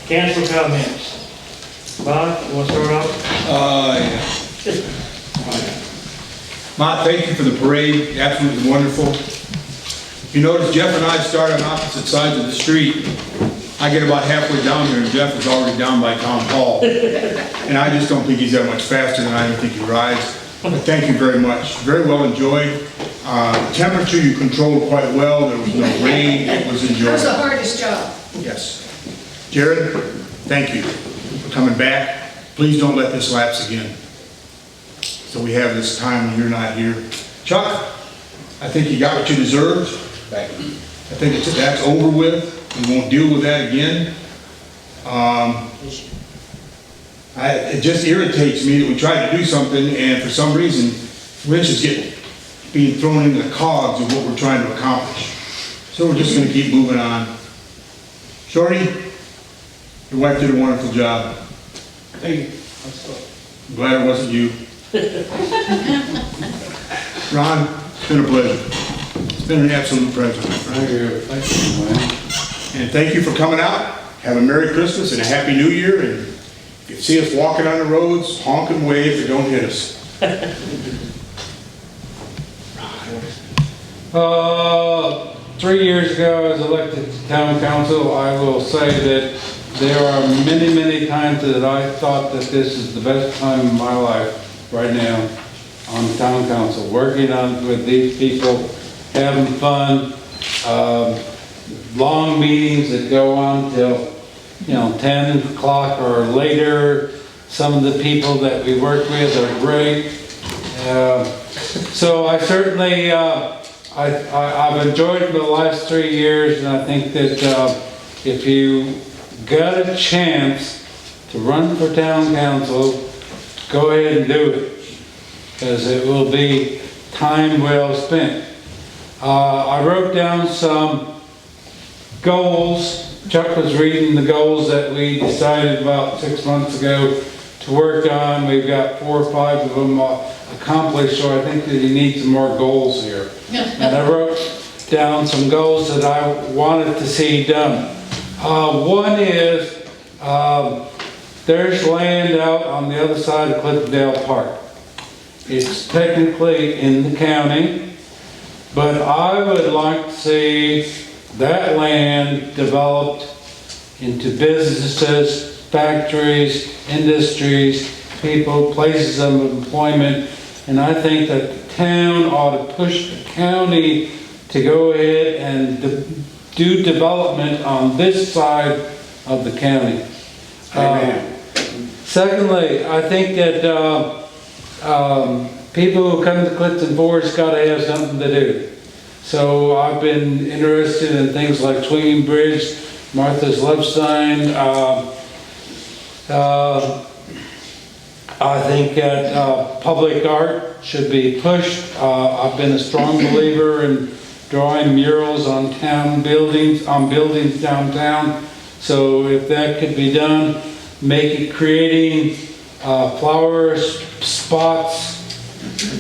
Council comments. Bob, you want to start off? Yeah. Mott, thank you for the parade, absolutely wonderful. You notice Jeff and I start on opposite sides of the street. I get about halfway down here and Jeff is already down by Town Hall. And I just don't think he's that much faster than I think he rides. But thank you very much, very well enjoyed. Temperature you controlled quite well, there was no rain, it was enjoyable. That was the hardest job. Yes. Jared, thank you for coming back. Please don't let this lapse again. So we have this time when you're not here. Chuck, I think you got what you deserved. I think that's over with. We won't deal with that again. It just irritates me that we tried to do something and for some reason, wrenches being thrown into the cogs of what we're trying to accomplish. So we're just gonna keep moving on. Shorty, your wife did a wonderful job. Thank you. I'm glad it wasn't you. Ron, it's been a pleasure. It's been an absolute pleasure, my friend. Thank you. Thank you, man. And thank you for coming out. Have a Merry Christmas and a Happy New Year. And if you see us walking on the roads, honk and wave, but don't hit us. 3 years ago, I was elected to town council. I will say that there are many, many times that I thought that this is the best time in my life right now on town council, working with these people, having fun, long meetings that go on till 10 o'clock or later. Some of the people that we work with are great. So I certainly, I've enjoyed the last 3 years, and I think that if you got a chance to run for town council, go ahead and do it, because it will be time well spent. I wrote down some goals. Chuck was reading the goals that we decided about 6 months ago to work on. We've got 4 or 5 of them accomplished, so I think that he needs some more goals here. And I wrote down some goals that I wanted to see done. One is, there's land out on the other side of Clifton Park. It's technically in the county, but I would like to see that land developed into businesses, factories, industries, people, places of employment, and I think that the town ought to push the county to go ahead and do development on this side of the county. Secondly, I think that people who come to Clifton Forest got to have something to do. So I've been interested in things like Swinging Bridge, Martha's Love Sign. I think that public art should be pushed. I've been a strong believer in drawing murals on town buildings, downtown. So if that could be done, make it creating flower spots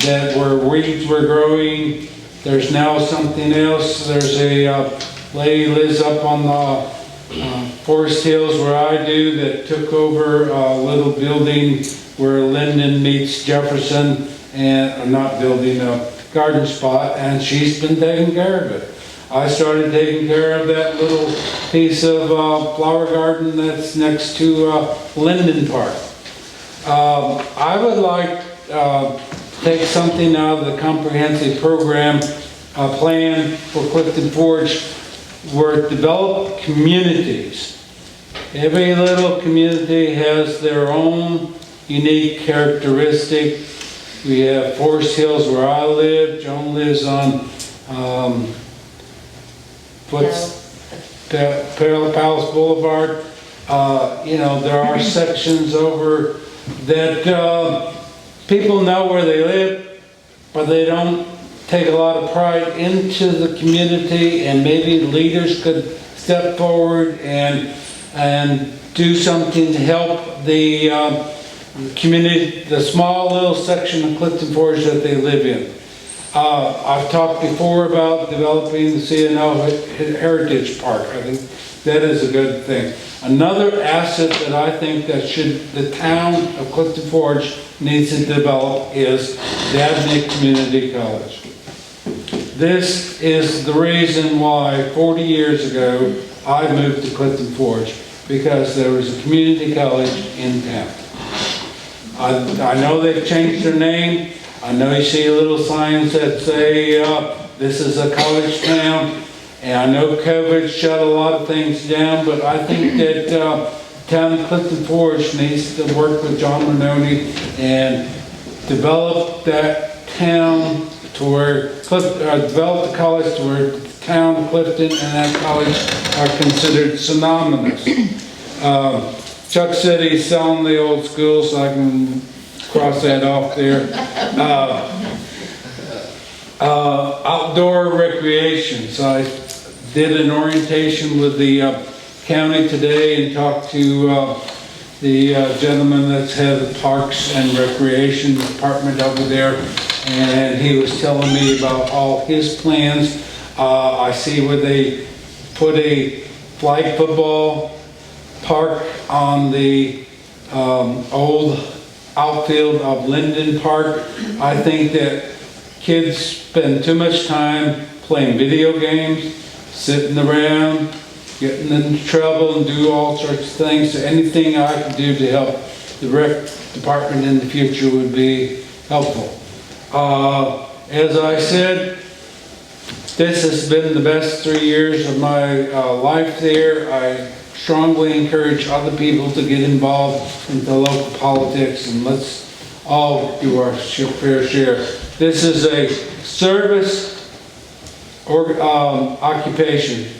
that where weeds were growing. There's now something else. There's a lady lives up on the Forest Hills where I do that took over a little building where Linden meets Jefferson, and not building, a garden spot, and she's been taking care of it. I started taking care of that little piece of flower garden that's next to Linden Park. I would like to take something out of the comprehensive program plan for Clifton Forge where it developed communities. Every little community has their own unique characteristic. We have Forest Hills where I live. Joan lives on Palace Boulevard. There are sections over that people know where they live, but they don't take a lot of pride into the community, and maybe leaders could step forward and do something to help the community, the small little section of Clifton Forge that they live in. I've talked before about developing the CNO Heritage Park. I think that is a good thing. Another asset that I think that the town of Clifton Forge needs to develop is Dabney Community College. This is the reason why 40 years ago I moved to Clifton Forge, because there was a community college in town. I know they've changed their name. I know you see little signs that say this is a college town. And I know COVID shut a lot of things down, but I think that town of Clifton Forge needs to work with John Renoni and develop that town to where, develop the college to where the town, Clifton, and that college are considered synonymous. Chuck said he's selling the old school, so I can cross that off there. Outdoor recreation. So I did an orientation with the county today and talked to the gentleman that's head of the Parks and Recreation Department over there, and he was telling me about all his plans. I see where they put a flag football park on the old outfield of Linden Park. I think that kids spend too much time playing video games, sitting around, getting into trouble and do all sorts of things. So anything I can do to help the rec department in the future would be helpful. As I said, this has been the best 3 years of my life there. I strongly encourage other people to get involved into local politics, and let's all do our fair share. This is a service or occupation.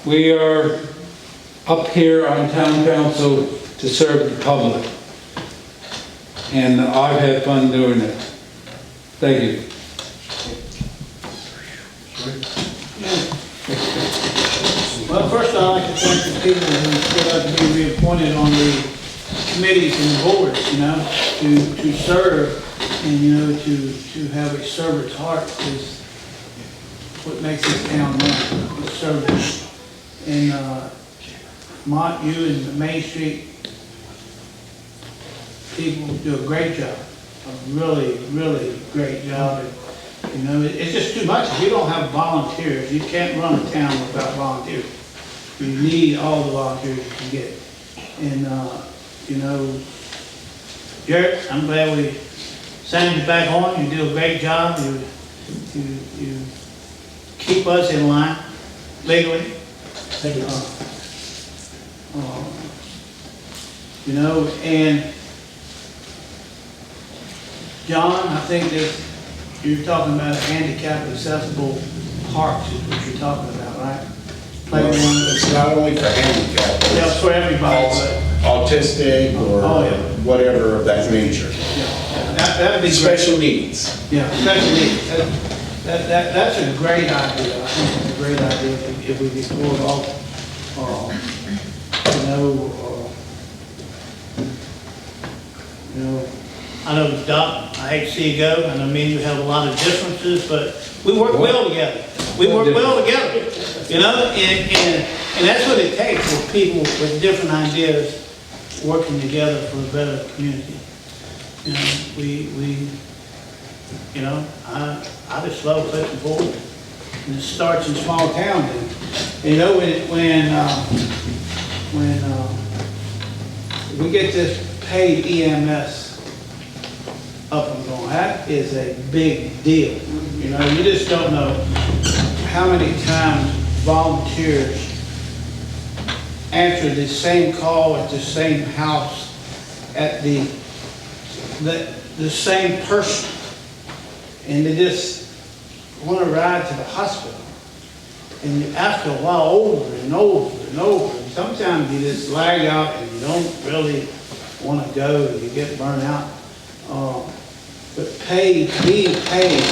We are up here on town council to serve the public, and I've had fun doing it. Thank you. Well, first I'd like to thank the people who stood up to be reappointed on the committees and boards, you know, to serve and, you know, to have a servant's heart is what makes this town run, the service. And Mont, you and the Main Street people do a great job, a really, really great job. And, you know, it's just too much. If you don't have volunteers, you can't run a town without volunteers. You need all the volunteers you can get. And, you know, Jared, I'm glad we signed you back on. You do a great job. You keep us in line legally. Thank you. You know, and John, I think that you're talking about handicap accessible parks is what you're talking about, right? Playground. It's not only for handicap. Yeah, it's for everybody. Autistic or whatever of that nature. Yeah, that'd be great. Special needs. Yeah, special needs. That's a great idea. I think it's a great idea if we could pull it off. You know, I know Doc, I hate to see you go, and I mean you have a lot of differences, but we work well together. We work well together, you know, and that's what it takes, is people with different ideas working together for a better community. You know, you know, I just love Clifton Forge. And it starts in small towns. And you know, when we get this paid EMS up and going, that is a big deal. You know, you just don't know how many times volunteers answer the same call at the same house at the same person, and they just want to ride to the hospital. And after a while, over and over and over, and sometimes you just lag out and you don't really want to go, you get burnt out. But being paid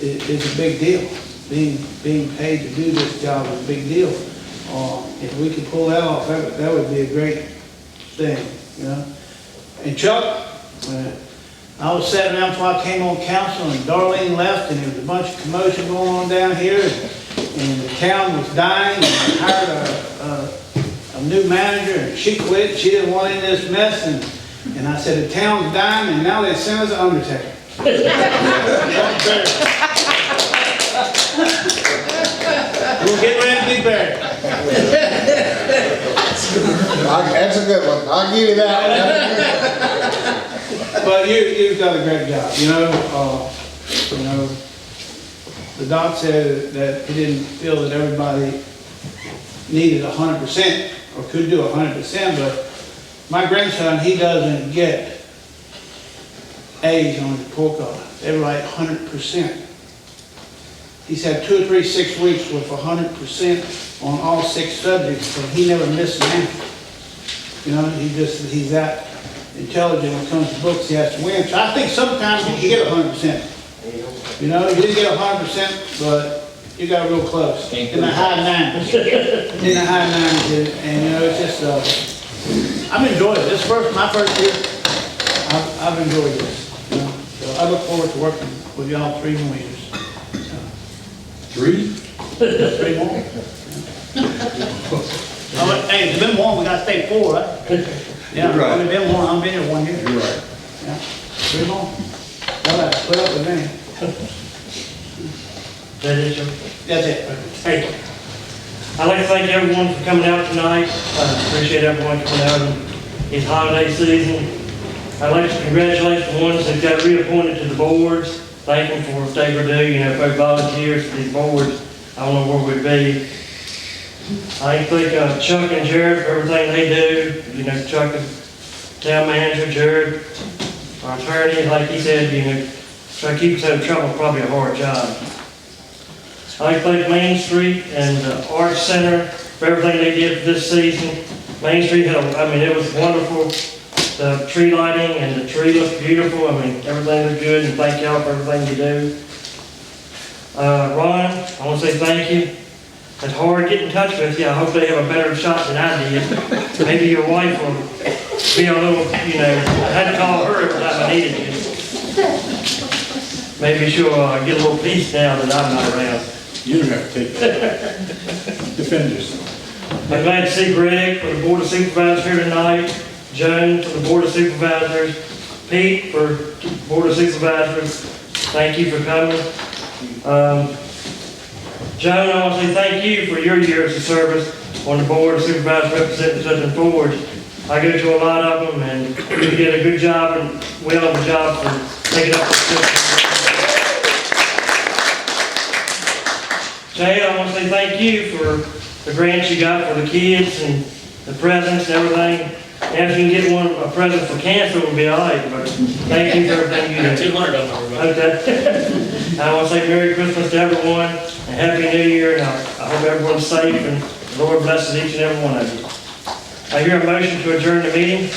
is a big deal. Being paid to do this job is a big deal. If we could pull that off, that would be a great thing, you know. And Chuck, I was sitting down before I came on council, and Darlene left, and there was a bunch of commotion going on down here. and the town was dying, and they hired a new manager, and she quit, she didn't want in this mess, and I said, the town's dying, and now they sent us an undertaker. We'll get ready to be buried. That's a good one. I'll give you that one. But you've done a great job, you know, the doc said that he didn't feel that everybody needed 100% or could do 100%, but my grandson, he doesn't get A's on his report card. They write 100%. He's had 2 or 3 6 weeks with 100% on all 6 subjects, so he never missed an answer. You know, he's that intelligent when it comes to books, he has to win. So I think sometimes you get 100%. You know, you didn't get 100%, but you got real close. In the high 90s. In the high 90s, and you know, it's just, I'm enjoying it. This my first year, I've enjoyed this. You know? So I look forward to working with y'all 3 more years. 3? 3 more. Hey, it's been 1, we gotta stay 4, right? Yeah, You're right. only been 1, I've been here 1 year. You're right. Yeah, 3 more. Y'all have to put up with me. That is your, That's it. hey, I'd like to thank everyone for coming out tonight. I appreciate everyone coming out in this holiday season. I'd like to congratulate the ones that got reappointed to the boards. Thank them for what they were doing. You know, if they volunteers for these boards, I don't know where we'd be. I think Chuck and Jared for everything they do. You know, Chuck is town manager, Jared, our attorney, like he said, you know, try to keep us out of trouble, probably a hard job. I'd like to thank Main Street and the Arts Center for everything they did for this season. Main Street had, it was wonderful. The tree lighting and the tree looked beautiful. I mean, everything looked good, and thank y'all for everything you do. Ron, I want to say thank you. It's hard to get in touch with you. I hope they have a better shot than I did. Maybe your wife will be a little, you know, I had to call her every time I needed you. Maybe she'll get a little peace now that I'm not around. You don't have to take that. Defend yourself. I'm glad to see Greg for the Board of Supervisors here tonight, Joan for the Board of Supervisors, Pete for Board of Supervisors. Thank you for coming. Joan, I want to say thank you for your years of service on the Board of Supervisors representing Southern Forge. I go to a lot of them, and you did a good job and well of a job for taking up this position. Jay, I want to say thank you for the grants you got for the kids and the presents and everything. If you can get a present for cancer, it would be all right, but thank you for everything you do. 200 of them, everybody. Okay. I want to say Merry Christmas to everyone, and Happy New Year, and I hope everyone's safe, and the Lord blesses each and every one of you. I hear a motion to adjourn the meeting.